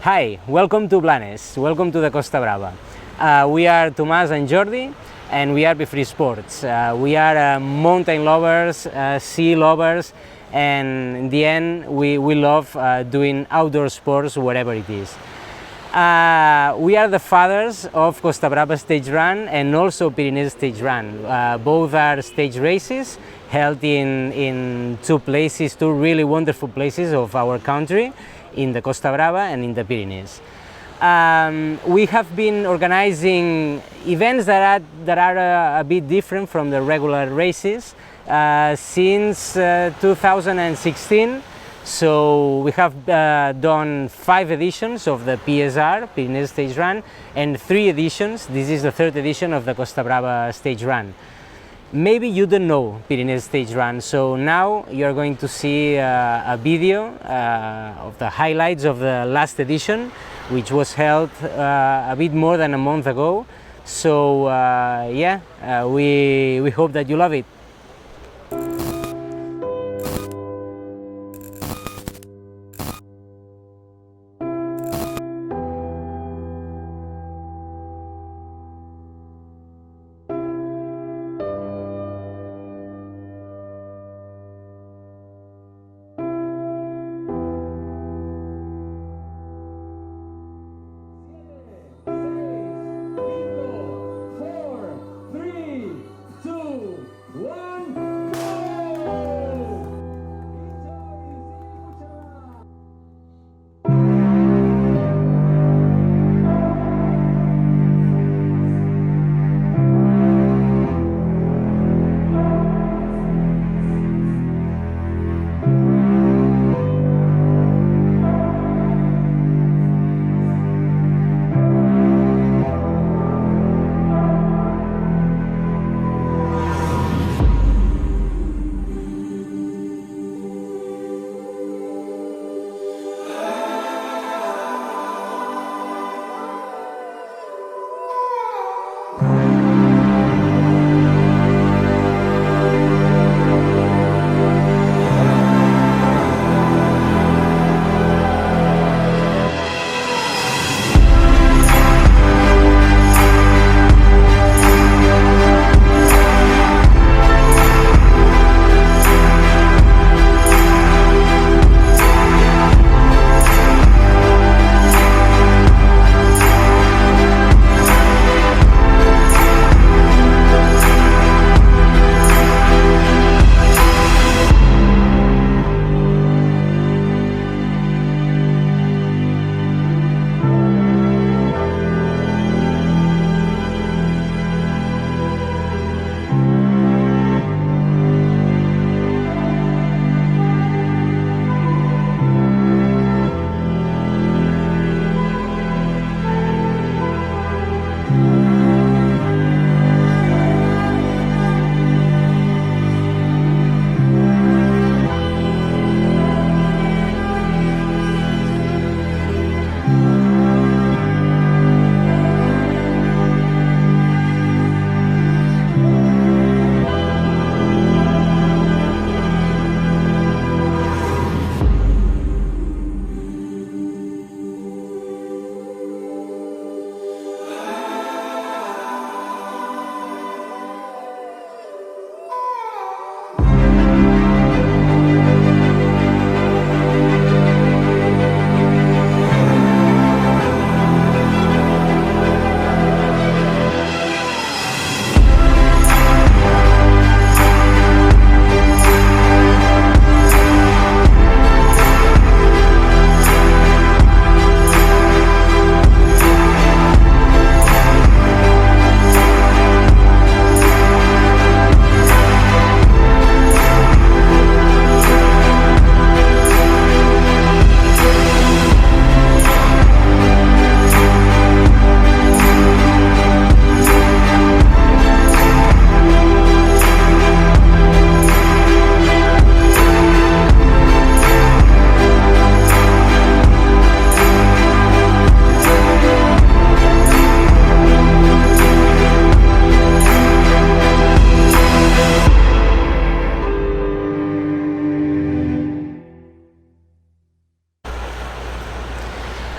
Hi, welcome to Blanes, welcome to the Costa Brava. We are Tomàs and Jordi, and we are Befree Sports. We are mountain lovers, sea lovers, and in the end we love doing outdoor sports wherever it is. We are the fathers of Costa Brava Stage Run and also Pyrenees Stage Run. Both are stage races held in two really wonderful places of our country, in the Costa Brava and in the Pyrenees. We have been organizing events that are a bit different from the regular races since 2016. So we have done 5 editions of the PSR, Pyrenees Stage Run, and 3 editions. This is the 3rd edition of the Costa Brava Stage Run. Maybe you don't know Pyrenees Stage Run, so now you're going to see a video of the highlights of the last edition, which was held a bit more than a month ago. So we hope that you love it.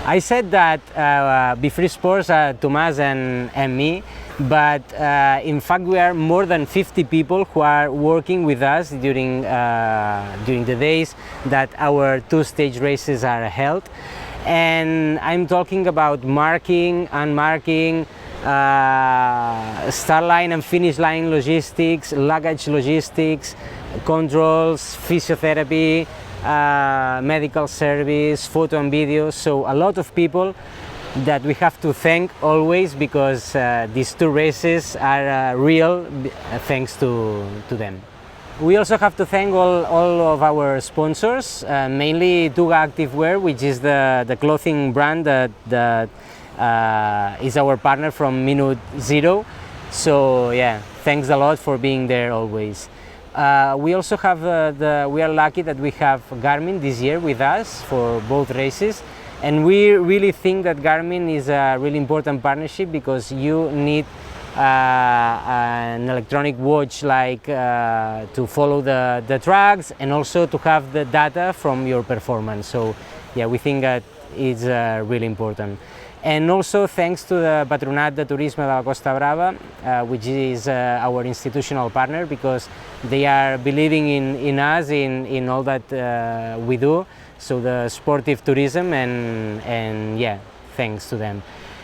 I said that Be Free Sports are Tomas and me, but in fact we are more than 50 people who are working with us during the days that our two-stage races are held. And I'm talking about marking, unmarking, start line and finish line logistics, luggage logistics, controls, physiotherapy, medical service, photo and video. So a lot of people that we have to thank always, because these two races are real thanks to them. We also have to thank all of our sponsors, mainly Tuga Activewear, which is the clothing brand that is our partner from minute zero. So yeah, thanks a lot for being there always. We also have we are lucky that we have Garmin this year with us for both races, and we really think that Garmin is a really important partnership, because you need an electronic watch like to follow the tracks, and also to have the data from your performance. So yeah, we think that it's really important. And also thanks to the Patronat de Turisme de la Costa Brava, which is our institutional partner, because they are believing in us, in all that we do, so the sportive tourism, and yeah, thanks to them.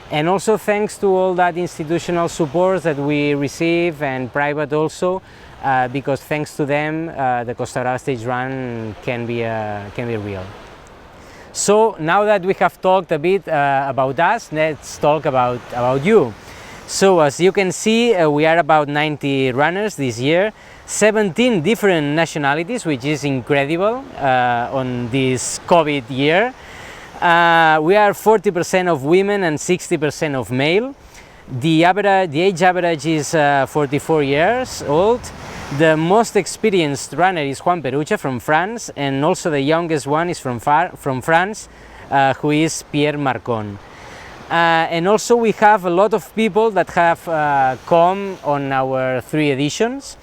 And also thanks to all that institutional support that we receive, and private also, because thanks to them the Costa Brava Stage Run can be real. So now that we have talked a bit about us, let's talk about you. So as you can see, we are about 90 runners this year, 17 different nationalities, which is incredible on this COVID year. We are 40% of women and 60% of male. The age average is 44 years old. The most experienced runner is Juan Perucha from France, and also the youngest one is from France, who is Pierre Marcon. And also we have a lot of people that have come on our 3 editions.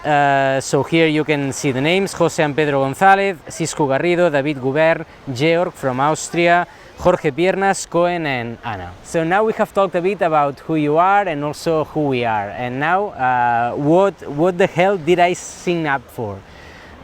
So here you can see the names: José and Pedro González, Cisco Garrido, David Gubern, Georg from Austria, Jorge Piernas, Cohen and Anna. So now we have talked a bit about who you are and also who we are. And now what the hell did I sign up for?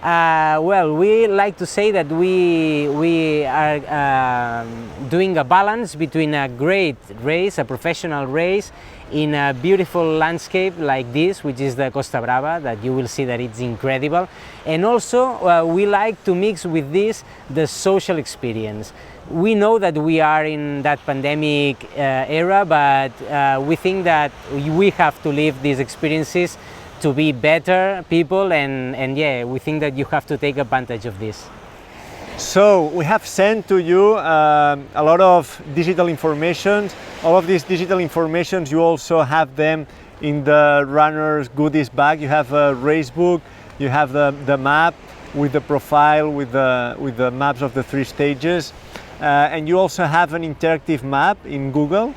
Well, we like to say that we are doing a balance between a great race, a professional race, in a beautiful landscape like this, which is the Costa Brava, that you will see that it's incredible. And also we like to mix with this the social experience. We know that we are in that pandemic era, but we think that we have to live these experiences to be better people, and yeah, we think that you have to take advantage of this. So we have sent to you a lot of digital information. All of these digital informations, you also have them in the runner's goodies bag. You have a race book, you have the map with the profile, with the maps of the 3 stages. And you also have an interactive map in Google.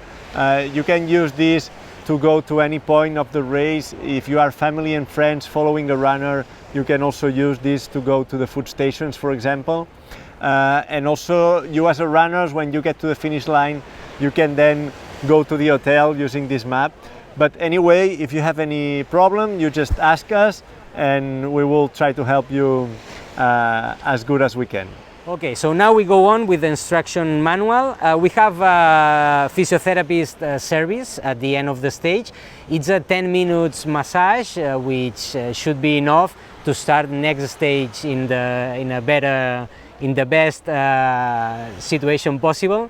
You can use this to go to any point of the race. If you are family and friends following a runner, you can also use this to go to the food stations, for example. And also, you as a runner, when you get to the finish line, you can then go to the hotel using this map. But anyway, if you have any problem, you just ask us and we will try to help you as good as we can. Okay, so now we go on with the instruction manual. We have a physiotherapist service at the end of the stage. It's a 10 minutes massage, which should be enough to start the next stage in the best situation possible.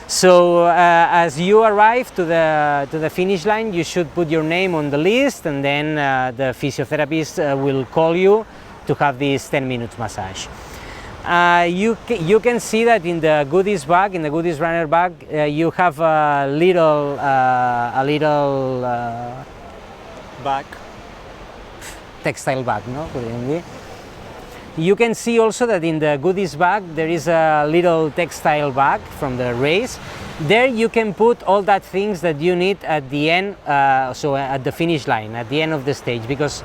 So as you arrive to the finish line, you should put your name on the list, and then the physiotherapist will call you to have this 10 minutes massage. You can see that in the goodies bag, in the goodies runner bag, you have a little Bag. Textile bag, no? You can see also that in the goodies bag there is a little textile bag from the race. There you can put all that things that you need at the end, so at the finish line, at the end of the stage, because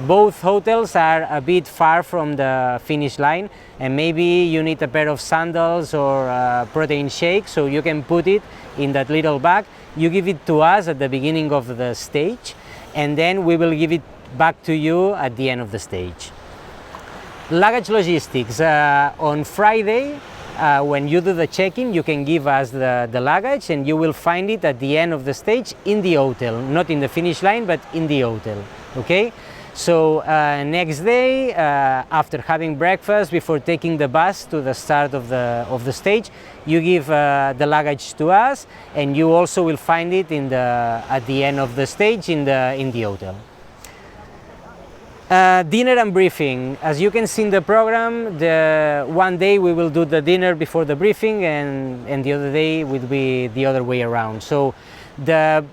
Both hotels are a bit far from the finish line, and maybe you need a pair of sandals or a protein shake, so you can put it in that little bag. You give it to us at the beginning of the stage, and then we will give it back to you at the end of the stage. Luggage logistics. On Friday, when you do the check-in, you can give us the luggage, and you will find it at the end of the stage in the hotel, not in the finish line, but in the hotel. Okay? So next day, after having breakfast, before taking the bus to the start of the stage, you give the luggage to us, and you also will find it at the end of the stage in the hotel. Dinner and briefing. As you can see in the program, one day we will do the dinner before the briefing, and the other day will be the other way around. So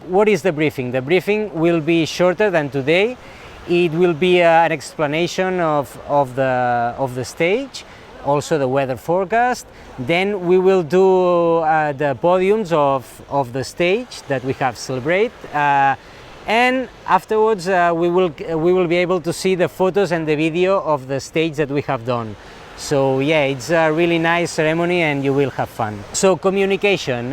what is the briefing? The briefing will be shorter than today. It will be an explanation of the stage, also the weather forecast. Then we will do the podiums of the stage that we have celebrate. And afterwards we will be able to see the photos and the video of the stage that we have done. So yeah, it's a really nice ceremony and you will have fun. So communication,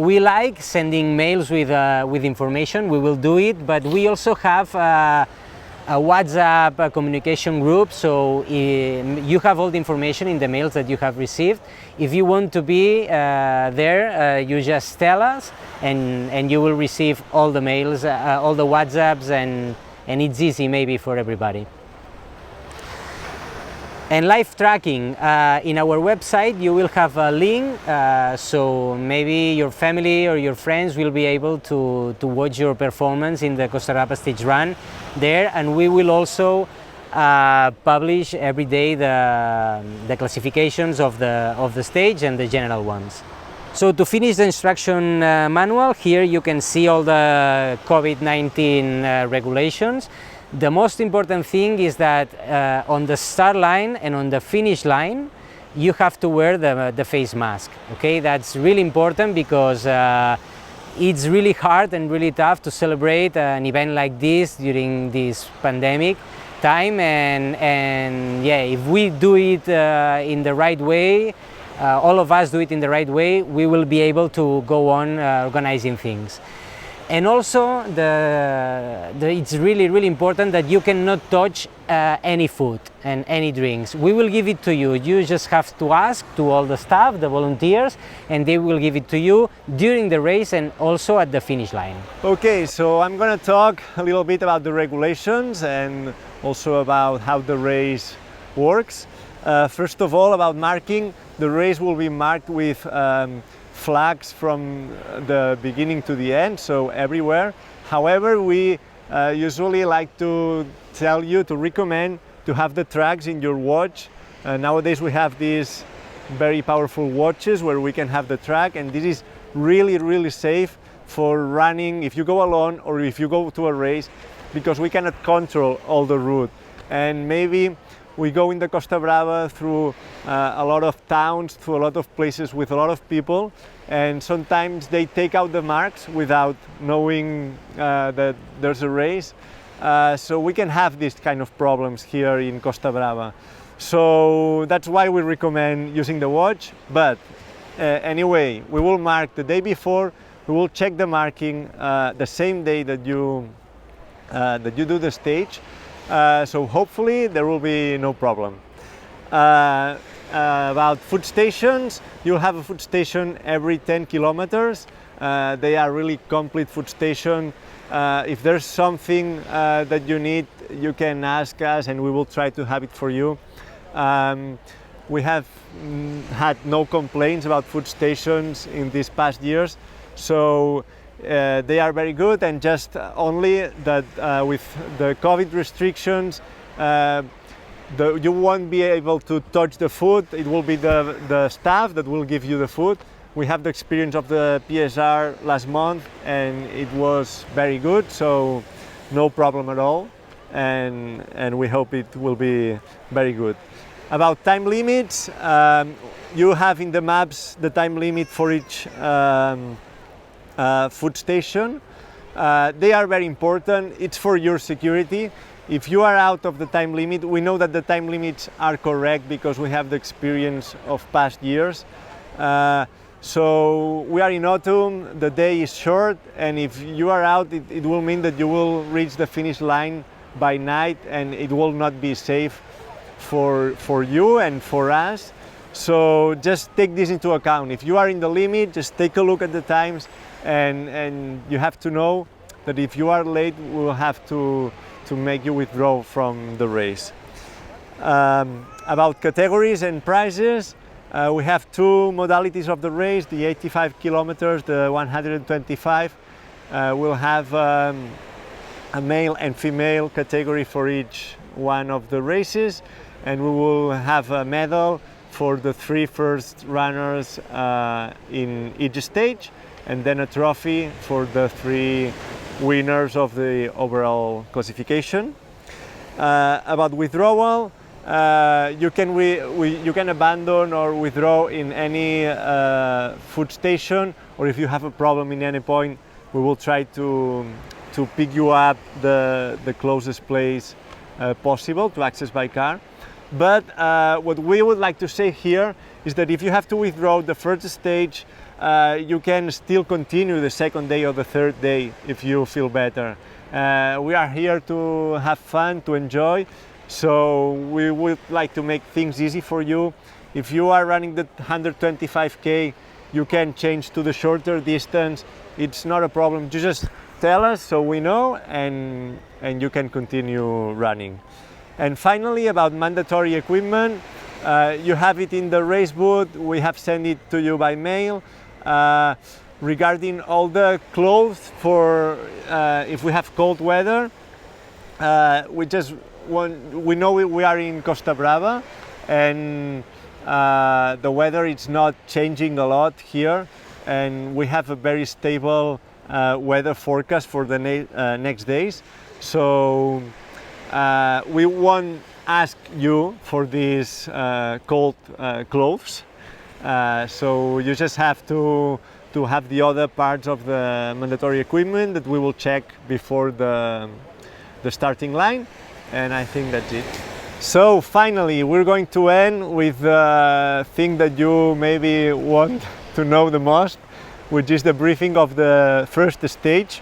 we like sending mails with information. We will do it, but we also have a WhatsApp communication group, so you have all the information in the mails that you have received. If you want to be there, you just tell us, and you will receive all the mails, all the WhatsApps, and it's easy maybe for everybody. And live tracking, in our website you will have a link, so maybe your family or your friends will be able to watch your performance in the Costa Brava stage run there, and we will also publish every day the classifications of the stage and the general ones. So to finish the instruction manual, here you can see all the COVID-19 regulations. The most important thing is that on the start line and on the finish line, you have to wear the face mask. Okay, that's really important because it's really hard and really tough to celebrate an event like this during this pandemic time. And yeah, if we do it in the right way, all of us do it in the right way, we will be able to go on organizing things. And also, it's really important that you cannot touch any food and any drinks. We will give it to you. You just have to ask to all the staff, the volunteers, and they will give it to you during the race and also at the finish line. Okay, so I'm going to talk a little bit about the regulations and also about how the race works. First of all, about marking, the race will be marked with flags from the beginning to the end, so everywhere. However, we usually like to tell you, to recommend to have the tracks in your watch. Nowadays we have these very powerful watches where we can have the track, and this is really safe for running if you go alone or if you go to a race, because we cannot control all the route. And maybe we go in the Costa Brava through a lot of towns, through a lot of places with a lot of people, and sometimes they take out the marks without knowing that there's a race. So we can have these kind of problems here in Costa Brava. So that's why we recommend using the watch. But anyway, we will mark the day before, we will check the marking the same day that you do the stage. So hopefully there will be no problem. About food stations, you'll have a food station every 10 kilometers. They are really complete food station. If there's something that you need, you can ask us and we will try to have it for you. We have had no complaints about food stations in these past years, so they are very good, and just only that with the COVID restrictions, you won't be able to touch the food. It will be the staff that will give you the food. We have the experience of the PSR last month and it was very good, so no problem at all, and we hope it will be very good. About time limits, you have in the maps the time limit for each food station. They are very important. It's for your security. If you are out of the time limit, we know that the time limits are correct because we have the experience of past years. So we are in autumn, the day is short, and if you are out, it will mean that you will reach the finish line by night, and it will not be safe for you and for us. So just take this into account. If you are in the limit, just take a look at the times, and you have to know that if you are late, we'll have to make you withdraw from the race. About categories and prizes, we have two modalities of the race, the 85 kilometers, the 125. We'll have a male and female category for each one of the races, and we will have a medal for the three first runners in each stage, and then a trophy for the three winners of the overall classification. About withdrawal, you can abandon or withdraw in any food station, or if you have a problem in any point, we will try to pick you up the closest place possible to access by car. But what we would like to say here is that if you have to withdraw the first stage, you can still continue the second day or the third day if you feel better. We are here to have fun, to enjoy, so we would like to make things easy for you. If you are running the 125K, you can change to the shorter distance. It's not a problem. You just tell us so we know, and you can continue running. And finally, about mandatory equipment, you have it in the race booth. We have sent it to you by mail. Regarding all the clothes for if we have cold weather, we know we are in Costa Brava, and the weather is not changing a lot here, and we have a very stable weather forecast for the next days. So we won't ask you for these cold clothes. So you just have to have the other parts of the mandatory equipment that we will check before the starting line, and I think that's it. So finally, we're going to end with the thing that you maybe want to know the most, which is the briefing of the first stage.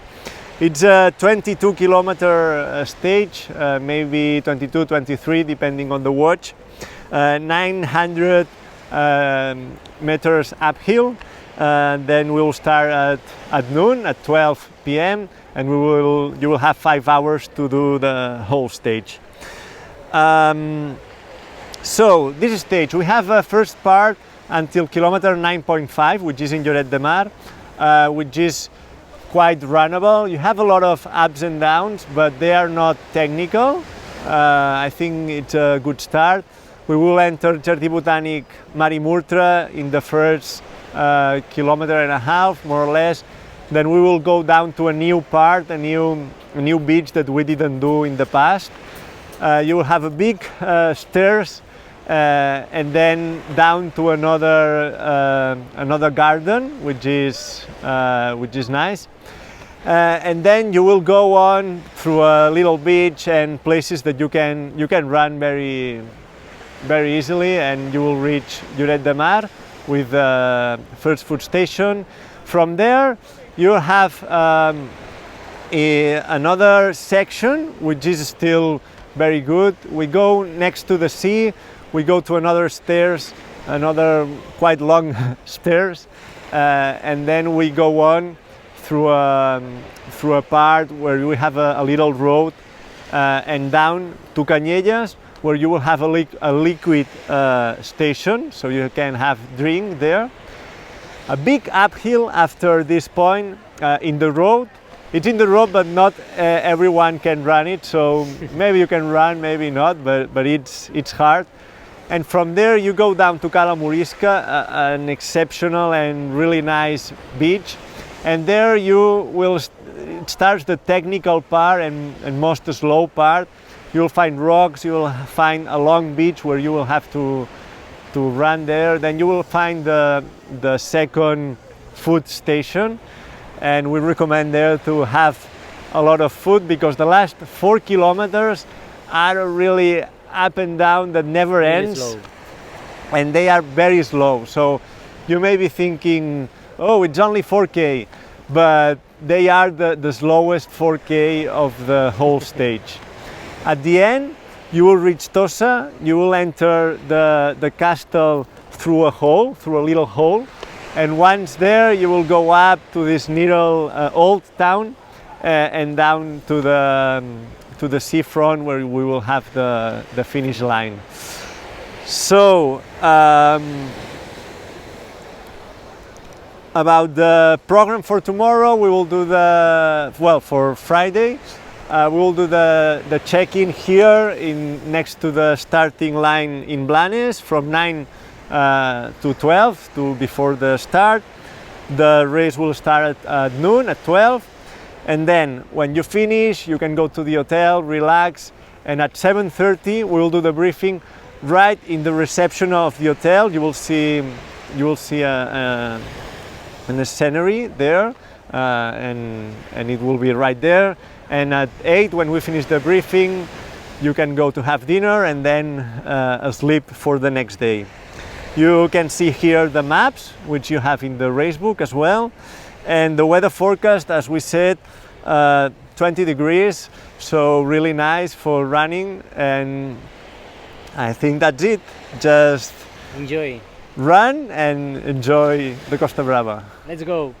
It's a 22-kilometer stage, maybe 22, 23, depending on the watch. 900 meters uphill. Then we'll start at noon, at 12 p.m., and you will have 5 hours to do the whole stage. So this stage, we have a first part until kilometer 9.5, which is in Lloret de Mar, which is quite runnable. You have a lot of ups and downs, but they are not technical. I think it's a good start. We will enter Jardí Botànic Marimurtra in the first kilometer and a half, more or less. Then we will go down to a new part, a new beach that we didn't do in the past. You will have a big stairs, and then down to another garden, which is nice. And then you will go on through a little beach and places that you can run very easily, and you will reach Lloret de Mar with the first food station. From there you have another section which is still very good. We go next to the sea, we go to another stairs, another quite long stairs, and then we go on through a part where we have a little road, and down to Canyelles, where you will have a liquid station, so you can have drink there. A big uphill after this point in the road. It's in the road, but not everyone can run it, so maybe you can run, maybe not, but it's hard. And from there you go down to Cala Morisca, an exceptional and really nice beach. And there it starts the technical part and most slow part. You'll find rocks, you will find a long beach where you will have to run there. Then you will find the second food station. and we recommend there to have a lot of food, because the last 4 kilometers are really up and down that never Very ends, slow. and they are very slow. So you may be thinking, oh, it's only 4K, but they are the slowest 4K of the whole stage. At the end, you will reach Tossa. You will enter the castle through a little hole, and once there, you will go up to this little old town and down to the seafront, where we will have the finish line. So about the program for tomorrow, we will do for Friday, we will do the check-in here next to the starting line in Blanes from 9 to 12, to before the start. The race will start at noon, at 12, and then when you finish, you can go to the hotel, relax, and at 7:30 we will do the briefing right in the reception of the hotel. You will see an scenery there, and it will be right there. And at 8, when we finish the briefing, you can go to have dinner and then sleep for the next day. You can see here the maps, which you have in the race book as well, and the weather forecast, as we said, 20 degrees, so really nice for running. And I think that's it. Just Enjoy. run and enjoy the Costa Brava. Let's go.